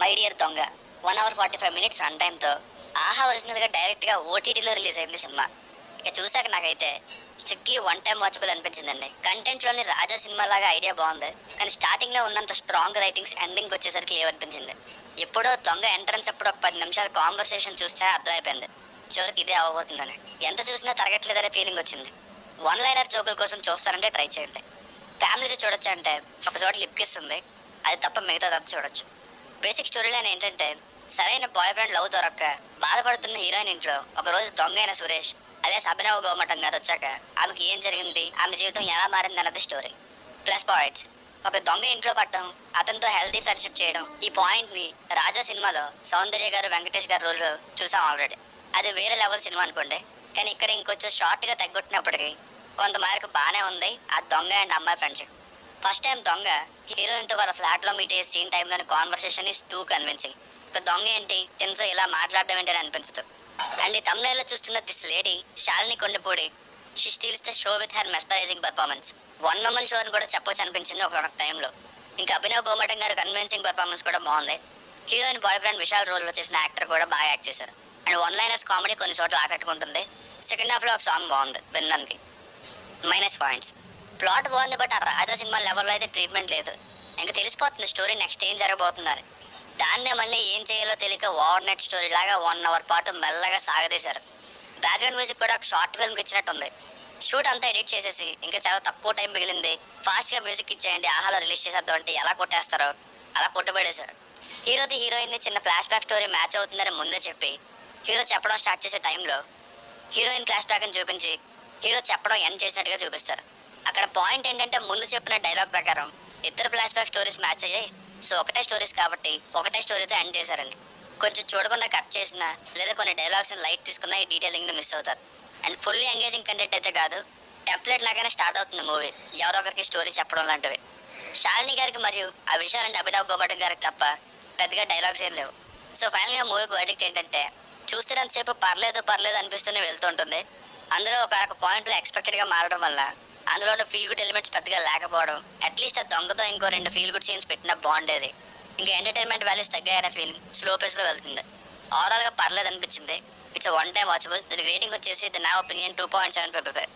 My dear దొంగ 1 hour 45 minutes run టైంతో ఆహా ఒరిజినల్గా డైరెక్ట్గా ఓటీటీలో రిలీజ్ అయింది సినిమా. ఇక చూసాక నాకైతే స్ట్రిక్ట్లీ వన్ టైం వాచబుల్ అనిపించిందండి. కంటెంట్లోని రాజా సినిమా లాగా ఐడియా బాగుంది, కానీ స్టార్టింగ్లో ఉన్నంత స్ట్రాంగ్ రైటింగ్స్ ఎండింగ్ వచ్చేసరికి లేవనిపించింది. ఎప్పుడో దొంగ ఎంట్రన్స్ అప్పుడు ఒక 10 నిమిషాల కాన్వర్సేషన్ చూస్తే అర్థమైపోయింది చివరికి ఇదే అవ్వబోతుందని. ఎంత చూసినా తరగట్లేదనే ఫీలింగ్ వచ్చింది. వన్ లైనర్ జోకుల కోసం చూస్తారంటే ట్రై చేయండి. ఫ్యామిలీతో చూడొచ్చు అంటే ఒక చోట లిప్ కిస్ ఉంది, అది తప్ప మిగతాదంతా చూడొచ్చు. బేసిక్ స్టోరీ లైన్ ఏంటంటే, సరైన బాయ్ ఫ్రెండ్ లవ్ దొరక్క బాధపడుతున్న హీరోయిన్ ఇంట్లో ఒకరోజు దొంగ అయిన సురేష్ అలియాస్ అభినవ్ గోమటం గారు వచ్చాక ఆమెకి ఏం జరిగింది, ఆమె జీవితం ఎలా మారింది అన్నది స్టోరీ. ప్లస్ పాయింట్స్: ఒక దొంగ ఇంట్లో పడటం, అతనితో హెల్తీ ఫ్రెండ్షిప్ చేయడం. ఈ పాయింట్ ని రాజా సినిమాలో సౌందర్య గారు వెంకటేష్ గారు రోల్ చూసాం ఆల్రెడీ. అది వేరే లెవెల్ సినిమా అనుకోండి, కానీ ఇక్కడ ఇంకొంచెం షార్ట్ గా తగ్గొట్టినప్పటికీ కొంత మేరకు బాగానే ఉంది ఆ దొంగ అండ్ అమ్మాయి ఫ్రెండ్షిప్. ఫస్ట్ టైం దొంగ హీరోయిన్తో వాళ్ళ ఫ్లాట్లో మీట్ అయ్యే సీన్ టైంలోని కాన్వర్సేషన్ ఈస్ టూ కన్విన్సింగ్. ఒక దొంగ ఏంటి తినతో ఇలా మాట్లాడడం ఏంటని అనిపించదు. అండ్ ఈ తమిళలో చూస్తున్న this lady Shalini Kondapudi, she steals the show with her mesmerising performance. One women show అని కూడా చెప్పొచ్చు అనిపించింది ఒక టైంలో. ఇంకా అభినవ్ గోమటం గారి కన్విన్సింగ్ పర్ఫార్మెన్స్ కూడా బాగుంది. హీరోయిన్ బాయ్ ఫ్రెండ్ విశాల్ రోల్లో చేసిన యాక్టర్ కూడా బాగా యాక్ట్ చేశారు. అండ్ వన్ లైనర్స్ కామెడీ కొన్ని చోట్ల ఆకట్టుకుంటుంది. సెకండ్ హాఫ్లో ఒక సాంగ్ బాగుంది వినడానికి. మైనస్ పాయింట్స్: ప్లాట్ బాగుంది, బట్ ఆ రాజా సినిమా లెవెల్లో అయితే ట్రీట్మెంట్ లేదు. ఇంకా తెలిసిపోతుంది స్టోరీ నెక్స్ట్ ఏం జరగబోతుందని. దాన్నే మళ్ళీ ఏం చేయాలో తెలియక ఓవర్ నైట్ స్టోరీ లాగా 1 hour పాటు మెల్లగా సాగదీశారు. బ్యాక్గ్రౌండ్ మ్యూజిక్ కూడా ఒక షార్ట్ ఫిల్మ్కి ఇచ్చినట్టుంది. షూట్ అంతా ఎడిట్ చేసేసి ఇంకా చాలా తక్కువ టైం మిగిలింది, ఫాస్ట్గా మ్యూజిక్ ఇచ్చేయండి ఆహాలో రిలీజ్ చేసేద్దాం అంటే ఎలా కొట్టేస్తారో అలా కొట్టుబడేశారు. హీరోది హీరోయిన్ చిన్న ఫ్లాష్ బ్యాక్ స్టోరీ మ్యాచ్ అవుతుందని ముందే చెప్పి హీరో చెప్పడం స్టార్ట్ చేసే టైంలో హీరోయిన్ ఫ్లాష్ బ్యాక్ అని చూపించి హీరో చెప్పడం ఎండ్ చేసినట్టుగా చూపిస్తారు. అక్కడ పాయింట్ ఏంటంటే, ముందు చెప్పిన డైలాగ్ ప్రకారం ఇద్దరు ఫ్లాష్ బ్యాక్ స్టోరీస్ మ్యాచ్ అయ్యాయి. సో ఒకటే స్టోరీస్ కాబట్టి ఒకటే స్టోరీతో ఎండ్ చేశారండి. కొంచెం చూడకుండా కట్ చేసినా లేదా కొన్ని డైలాగ్స్ని లైట్ తీసుకున్నా ఈ డీటెయిలింగ్ని మిస్ అవుతారు. అండ్ ఫుల్లీ ఎంగేజింగ్ కంటెంట్ అయితే కాదు, టెంప్లెట్ లాగానే స్టార్ట్ అవుతుంది మూవీ, ఎవరో ఒకరికి స్టోరీ చెప్పడం లాంటివి. శాలిని గారికి మరియు ఆ విషయాలంటే అభినవ్ గోమటం గారికి తప్ప పెద్దగా డైలాగ్స్ ఏం లేవు. సో ఫైనల్గా మూవీకి వర్డిక్ట్ ఏంటంటే, చూస్తున్నంతసేపు పర్లేదు పర్లేదు అనిపిస్తూనే వెళ్తుంటుంది. అందులో ఒక పాయింట్లో ఎక్స్పెక్టెడ్గా మారడం వల్ల అందులో ఫీల్ గుడ్ ఎలిమెంట్స్ పెద్దగా లేకపోవడం, అట్లీస్ట్ ఆ దొంగతో ఇంకో 2 ఫీల్ గుడ్ సీన్స్ పెట్టినా బాగుండేది. ఇంకా ఎంటర్టైన్మెంట్ వాల్యూస్ తగ్గాయనే ఫీలింగ్ స్లో పేస్లో వెళ్తుంది. ఓవరాల్గా పర్లేదు అనిపించింది. It's one time watchable. దీనికి రేటింగ్ వచ్చేసి నా ఒపీనియన్ 2.75.